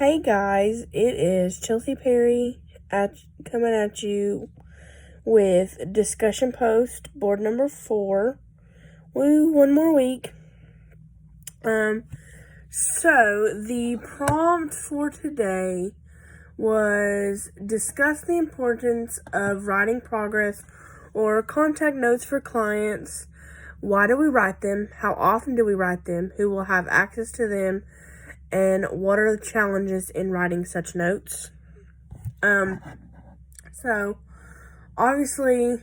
Hey guys, it is Chelsea Perry coming at you with discussion post board number 4. Woo, one more week. So the prompt for today was discuss the importance of writing progress or contact notes for clients. Why do we write them? How often do we write them? Who will have access to them? And what are the challenges in writing such notes? So obviously,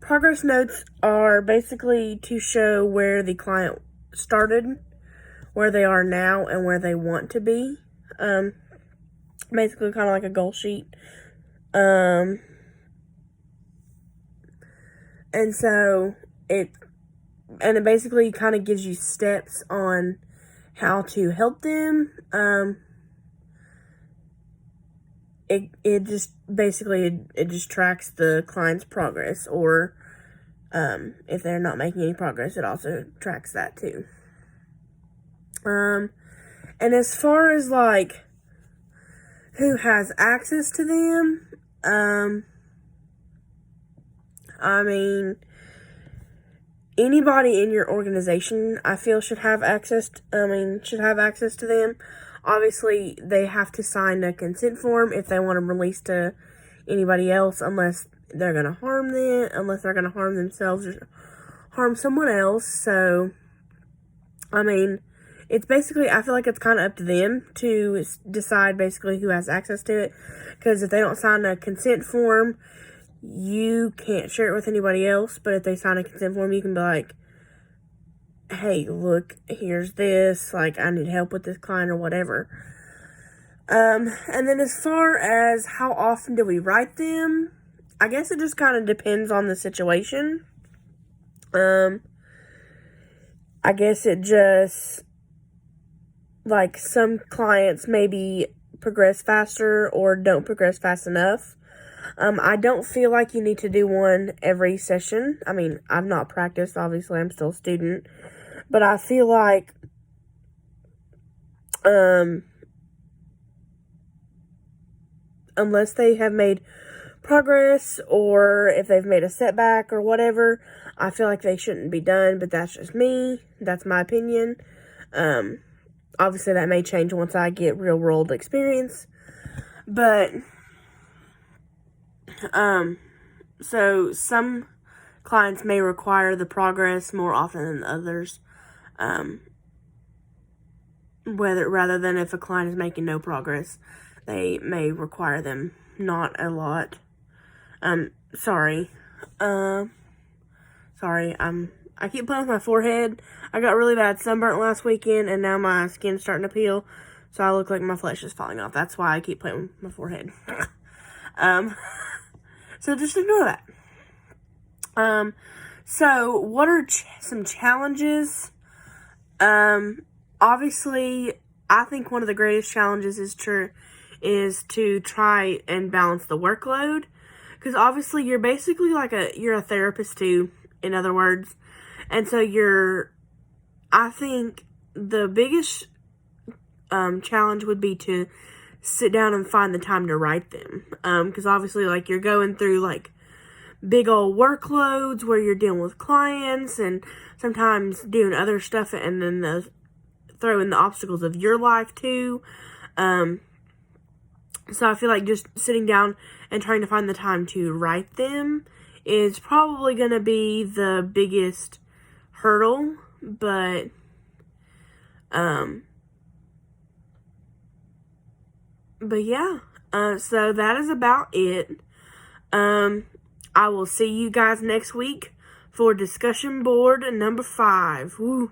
progress notes are basically to show where the client started, where they are now, and where they want to be. Basically kind of like a goal sheet. And so it basically kind of gives you steps on how to help them. It just basically it just tracks the client's progress, or if they're not making any progress, it also tracks that too. And as far as like who has access to them, I mean, anybody in your organization, I feel, should have access to them. Obviously, they have to sign a consent form if they want to release to anybody else, unless they're going to harm themselves or harm someone else. So, I mean, it's basically, I feel like it's kind of up to them to decide basically who has access to it. Because if they don't sign a consent form, you can't share it with anybody else. But if they sign a consent form, you can be like, hey, look, here's this, like, I need help with this client or whatever. And then as far as how often do we write them, I guess it just kind of depends on the situation. I guess it just, like, some clients maybe progress faster or don't progress fast enough. I don't feel like you need to do one every session. I mean, I've not practiced, obviously, I'm still a student. But I feel like, unless they have made progress, or if they've made a setback or whatever, I feel like they shouldn't be done, but that's just me. That's my opinion. Obviously that may change once I get real world experience, but, so some clients may require the progress more often than others. Rather than if a client is making no progress, they may require them not a lot. Sorry, I keep playing with my forehead. I got really bad sunburnt last weekend, and now my skin's starting to peel, so I look like my flesh is falling off. That's why I keep playing with my forehead. So just ignore that. So what are some challenges? Obviously, I think one of the greatest challenges is to try and balance the workload, because obviously you're basically like you're a therapist too, in other words, and so I think the biggest challenge would be to sit down and find the time to write them, because obviously, like, you're going through like big old workloads where you're dealing with clients and sometimes doing other stuff, and then throw in the obstacles of your life too. So I feel like just sitting down and trying to find the time to write them is probably going to be the biggest hurdle, but yeah, so that is about it. I will see you guys next week for discussion board number 5. Woo.